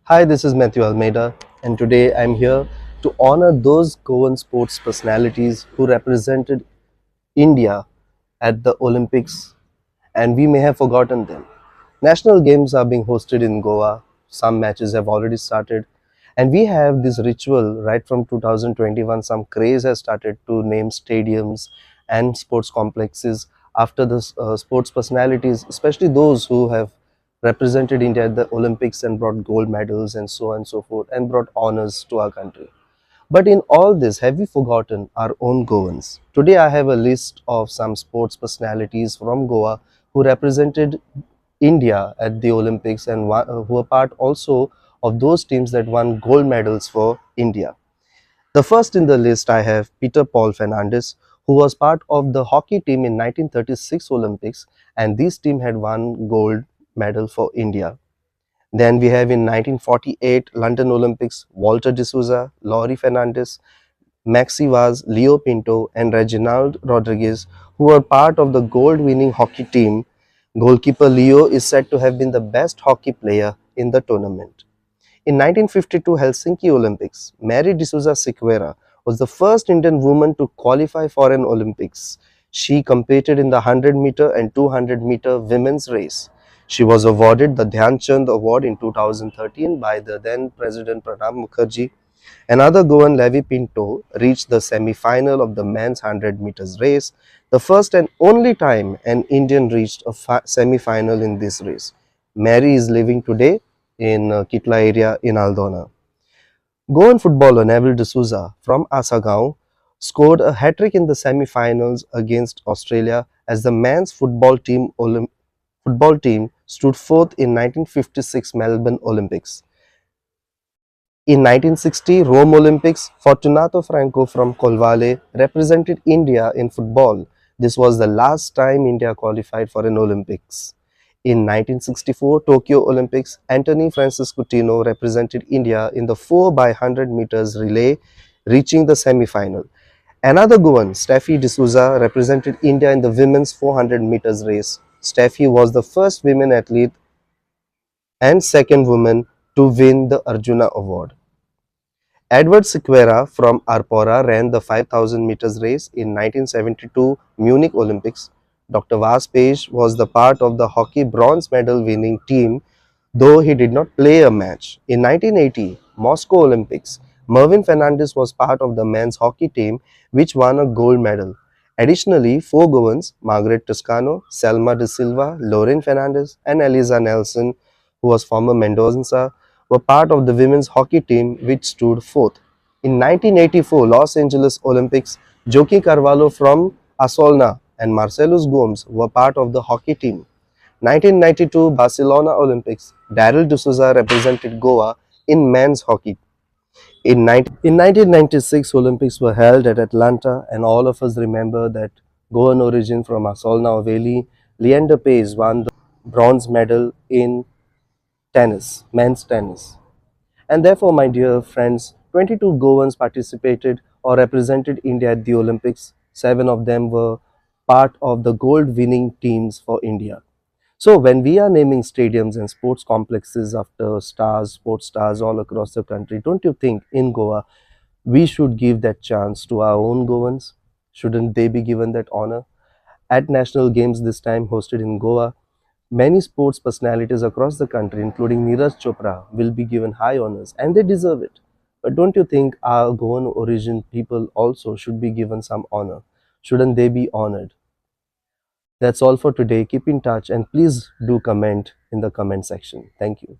Hi, this is Matthew Almeida, and today I'm here to honor those Goan sports personalities who represented India at the Olympics, and we may have forgotten them. National games are being hosted in Goa, some matches have already started, and we have this ritual right from 2021. Some craze has started to name stadiums and sports complexes after the sports personalities, especially those who have represented India at the Olympics and brought gold medals and so on and so forth and brought honors to our country. But in all this, have we forgotten our own Goans? Today, I have a list of some sports personalities from Goa who represented India at the Olympics and who are part also of those teams that won gold medals for India. The first in the list I have Peter Paul Fernandes, who was part of the hockey team in 1936 Olympics, and this team had won gold medal for India. Then we have in 1948 London Olympics Walter D'Souza, Laurie Fernandes, Maxi Vaz, Leo Pinto, and Reginald Rodriguez, who were part of the gold-winning hockey team. Goalkeeper Leo is said to have been the best hockey player in the tournament. In 1952 Helsinki Olympics, Mary D'Souza Sequeira was the first Indian woman to qualify for an Olympics. She competed in the 100-meter and 200-meter women's race. She was awarded the Dhyan Chand Award in 2013 by the then President Pranab Mukherjee. Another Goan, Levi Pinto, reached the semi-final of the men's 100 meters race, the first and only time an Indian reached a semi-final in this race. Mary is living today in Kitla area in Aldona. Goan footballer Neville D'Souza from Asagaon scored a hat-trick in the semi-finals against Australia as the men's football team stood fourth in 1956 Melbourne Olympics. In 1960 Rome Olympics, Fortunato Franco from Colvale represented India in football. This was the last time India qualified for an Olympics. In 1964 Tokyo Olympics, Anthony Francis Coutinho represented India in the 4 by 100 meters relay, reaching the semi-final. Another Goan, Steffi D'Souza, represented India in the women's 400 meters race. Steffi was the first women athlete and second woman to win the Arjuna Award. Edward Sequeira from Arpora ran the 5,000 meters race in 1972 Munich Olympics. Dr. Vas Page was the part of the hockey bronze medal winning team, though he did not play a match. In 1980 Moscow Olympics, Mervyn Fernandes was part of the men's hockey team which won a gold medal. Additionally, four Goans, Margaret Toscano, Selma de Silva, Lauren Fernandes and Eliza Nelson, who was former Mendoza, were part of the women's hockey team which stood fourth. In 1984 Los Angeles Olympics, Joaquim Carvalho from Asolna and Marcellus Gomes were part of the hockey team. 1992 Barcelona Olympics, Daryl D'Souza represented Goa in men's hockey. In 1996 Olympics were held at Atlanta, and all of us remember that Goan origin from Asolna Valley, Leander Paes won the bronze medal in tennis, men's tennis. And therefore, my dear friends, 22 Goans participated or represented India at the Olympics. 7 of them were part of the gold winning teams for India. So when we are naming stadiums and sports complexes after stars, sports stars all across the country, don't you think in Goa we should give that chance to our own Goans? Shouldn't they be given that honor? At national games this time hosted in Goa, many sports personalities across the country, including Neeraj Chopra, will be given high honors, and they deserve it. But don't you think our Goan origin people also should be given some honor? Shouldn't they be honored? That's all for today. Keep in touch and please do comment in the comment section. Thank you.